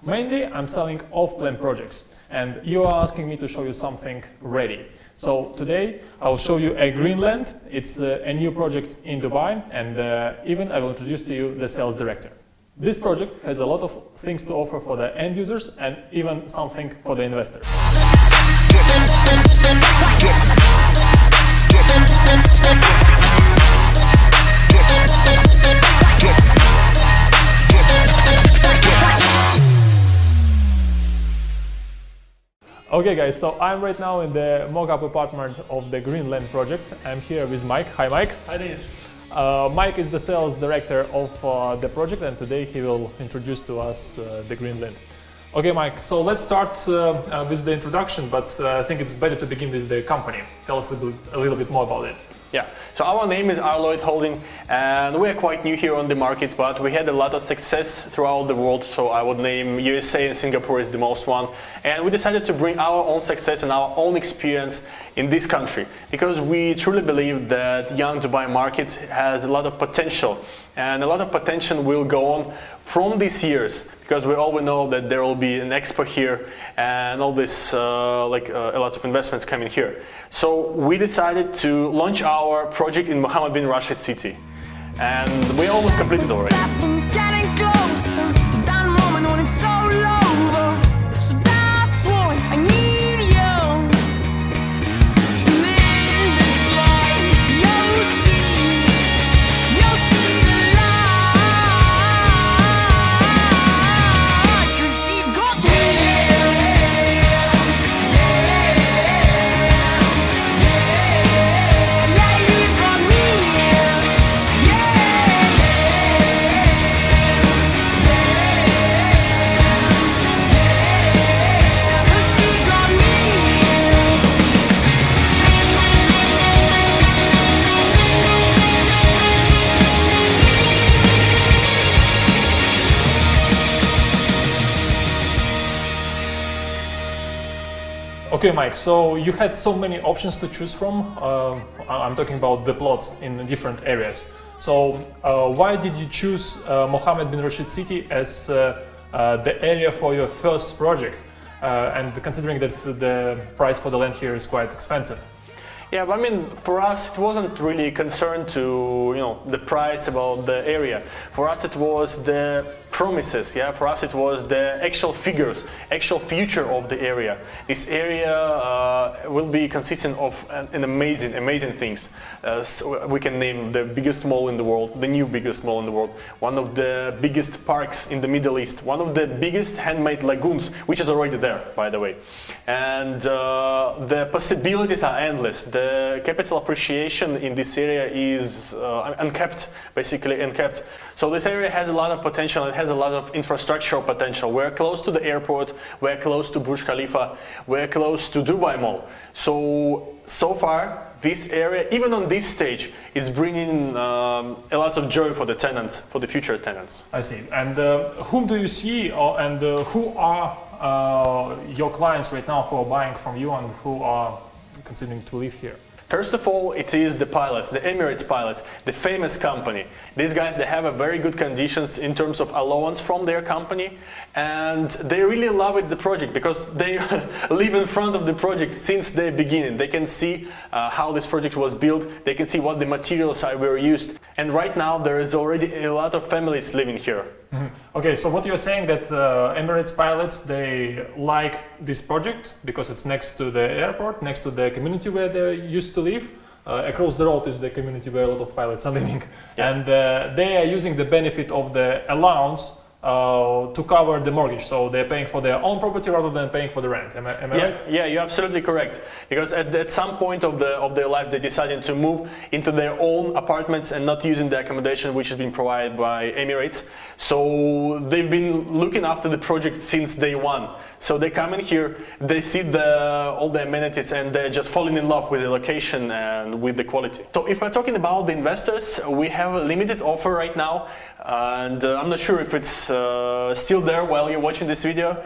Mainly, I'm selling off-plan projects, and you are asking me to show you something ready. So today, I will show you a Grenland. It's a new project in Dubai, and even I will introduce to you the sales director. This project has a lot of things to offer for the end users and even something for the investors. Okay guys, so I'm right now in the mock-up apartment of the Grenland project. I'm here with Mike. Hi Mike. Hi Dennis. Mike is the sales director of the project, and today he will introduce to us the Grenland. Okay Mike, so let's start with the introduction, but I think it's better to begin with the company. Tell us a little bit more about it. Yeah, so our name is Arloid Holding, and we are quite new here on the market, but we had a lot of success throughout the world. So I would name USA and Singapore is the most one, and we decided to bring our own success and our own experience in this country because we truly believe that young Dubai market has a lot of potential, and a lot of potential will go on from these years, because we all know that there will be an expo here and all this a lot of investments coming here. So we decided to launch our project in Mohammed bin Rashid city, and we almost completed already. Okay Mike, so you had so many options to choose from. I'm talking about the plots in different areas. So why did you choose Mohammed bin Rashid city as the area for your first project? And considering that the price for the land here is quite expensive. Yeah, but I mean, for us, it wasn't really concerned to, the price about the area. For us, it was the promises. Yeah, for us, it was the actual figures, actual future of the area. This area will be consistent of an amazing things. So we can name the biggest mall in the world, the new biggest mall in the world, one of the biggest parks in the Middle East, one of the biggest handmade lagoons, which is already there, by the way. And the possibilities are endless. The capital appreciation in this area is uncapped, basically uncapped. So this area has a lot of potential, it has a lot of infrastructural potential. We're close to the airport, we're close to Burj Khalifa, we're close to Dubai Mall. So far, this area, even on this stage, is bringing a lot of joy for the tenants, for the future tenants. I see. And whom do you see, and who are your clients right now who are buying from you and who are considering to live here? First of all, it is the pilots, the Emirates pilots, the famous company. These guys, they have a very good conditions in terms of allowance from their company, and they really love it, the project, because they live in front of the project since the beginning. They can see how this project was built, they can see what the materials were used, and right now there is already a lot of families living here. Mm-hmm. Okay, so what you're saying that Emirates pilots, they like this project because it's next to the airport, next to the community where they used to live. Across the road is the community where a lot of pilots are living. Yeah. And they are using the benefit of the allowance to cover the mortgage, so they're paying for their own property rather than paying for the rent. Am I right? Yeah, you're absolutely correct. Because at some point of their life, they decided to move into their own apartments and not using the accommodation which has been provided by Emirates. So they've been looking after the project since day one. So they come in here, they see all the amenities, and they're just falling in love with the location and with the quality. So if we're talking about the investors, we have a limited offer right now. And I'm not sure if it's still there while you're watching this video,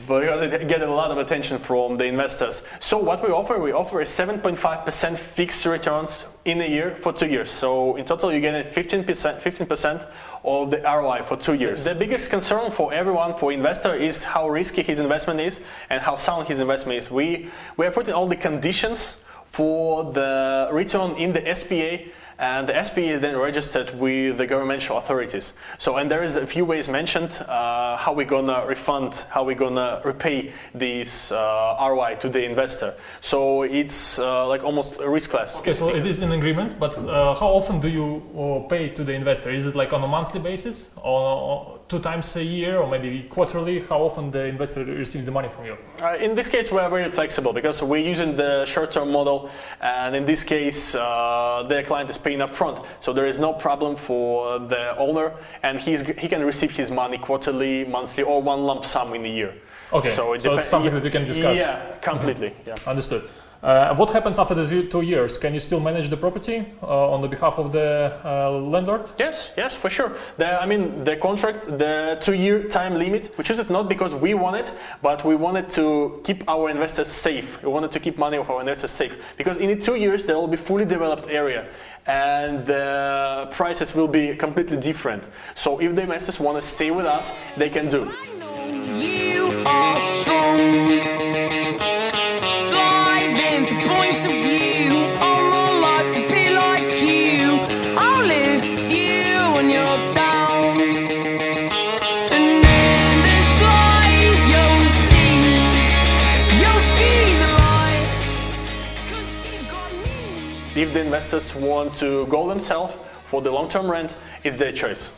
because it gets a lot of attention from the investors. So what we offer is 7.5% fixed returns in a year for 2 years. So in total you get 15% of the ROI for 2 years. The biggest concern for everyone, for investor, is how risky his investment is and how sound his investment is. We are putting all the conditions for the return in the SPA, and the SPA is then registered with the governmental authorities. So, and there is a few ways mentioned how we're gonna refund, how we're gonna repay this ROI to the investor. So it's like almost a riskless. Okay, so it is an agreement, but how often do you pay to the investor? Is it like on a monthly basis, or 2 times a year, or maybe quarterly? How often the investor receives the money from you? In this case, we are very flexible because we're using the short-term model, and in this case, the client is paying up front, so there is no problem for the owner, and he can receive his money quarterly, monthly, or one lump sum in a year. Okay, so it's something that you can discuss. Yeah, completely. Yeah. Understood. What happens after the 2 years? Can you still manage the property on the behalf of the landlord? Yes, for sure. The contract, the 2-year time limit, we choose it not because we want it, but we wanted to keep our investors safe. We wanted to keep money of our investors safe, because in 2 years there will be fully developed area, and the prices will be completely different. So if the investors want to stay with us, they can do. You are strong. To points of view, all my life will be like you. I'll lift you when you're down, and in this life you'll see the light, 'cause you got me. If the investors want to go themselves for the long-term rent, it's their choice.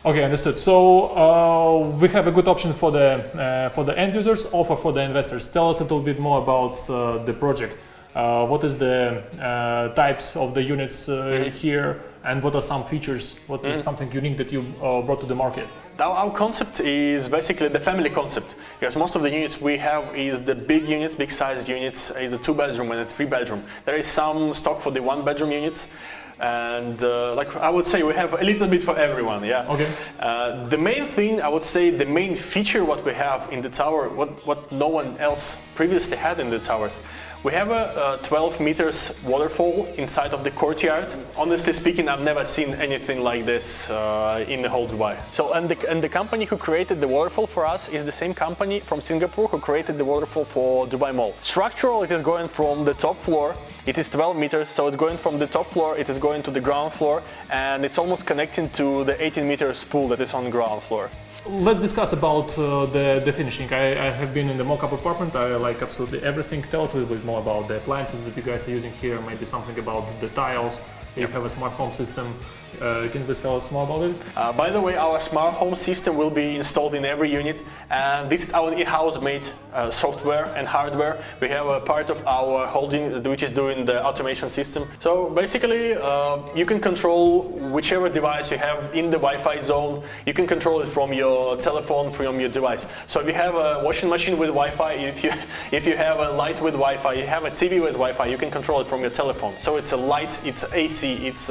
Okay, understood. So we have a good option for the end users, offer for the investors. Tell us a little bit more about the project. What is the types of the units here, and what are some features? What is something unique that you brought to the market? Our concept is basically the family concept, because most of the units we have is the big units, big size units, is a 2-bedroom and a 3-bedroom. There is some stock for the 1-bedroom units. And like I would say, we have a little bit for everyone, yeah. Okay. The main thing, I would say, the main feature what we have in the tower, what no one else previously had in the towers, we have a 12 meters waterfall inside of the courtyard. Honestly speaking, I've never seen anything like this in the whole Dubai. So, and the company who created the waterfall for us is the same company from Singapore who created the waterfall for Dubai Mall. Structural, it is going from the top floor. It is 12 meters, so it's going from the top floor, it is going to the ground floor, and it's almost connecting to the 18 meters pool that is on the ground floor. Let's discuss about the finishing. I have been in the mock-up apartment. I like absolutely everything. Tell us a little bit more about the appliances that you guys are using here, maybe something about the tiles. You have a smart home system. Can you please tell us more about it? By the way, our smart home system will be installed in every unit, and this is our in-house made software and hardware. We have a part of our holding which is doing the automation system. So basically, you can control whichever device you have in the Wi-Fi zone. You can control it from your telephone, from your device. So if you have a washing machine with Wi-Fi, if you have a light with Wi-Fi, you have a TV with Wi-Fi, you can control it from your telephone. So it's a light, it's AC, it's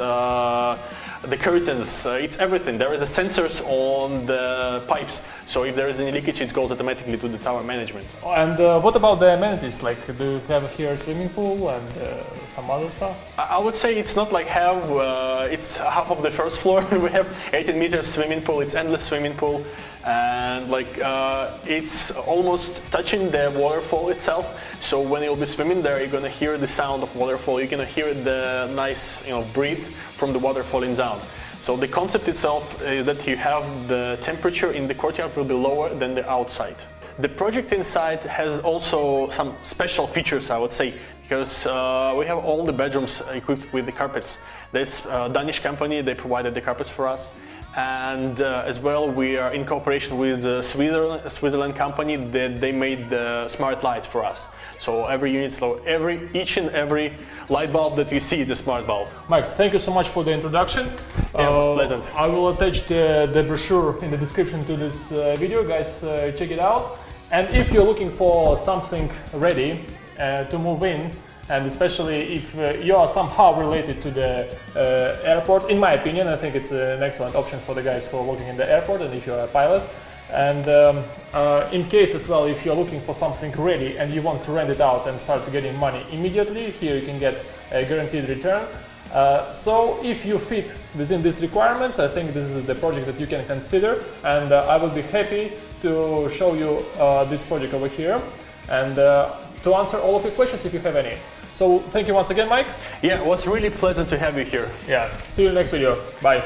the curtains, it's everything. There is a sensors on the pipes, so if there is any leakage, it goes automatically to the tower management. And what about the amenities? Like, do you have here a swimming pool and some other stuff? I would say it's not like it's half of the first floor. We have 18 meters swimming pool, it's endless swimming pool, and like it's almost touching the waterfall itself. So when you'll be swimming there, you're gonna hear the sound of waterfall. You're gonna hear the nice, breathe from the water falling down. So the concept itself is that you have the temperature in the courtyard will be lower than the outside. The project inside has also some special features, I would say, because we have all the bedrooms equipped with the carpets. This Danish company, they provided the carpets for us. And as well, we are in cooperation with the Switzerland company that they made the smart lights for us. So every unit, each and every light bulb that you see is a smart bulb. Max, thank you so much for the introduction. Yeah, it was pleasant. I will attach the brochure in the description to this video, guys. Check it out. And if you're looking for something ready to move in, and especially if you are somehow related to the airport. In my opinion, I think it's an excellent option for the guys who are working in the airport, and if you're a pilot. And in case as well, if you're looking for something ready and you want to rent it out and start getting money immediately, here you can get a guaranteed return. So if you fit within these requirements, I think this is the project that you can consider, and I will be happy to show you this project over here and to answer all of your questions if you have any. So thank you once again, Mike. Yeah, it was really pleasant to have you here. Yeah, see you in the next video. Bye.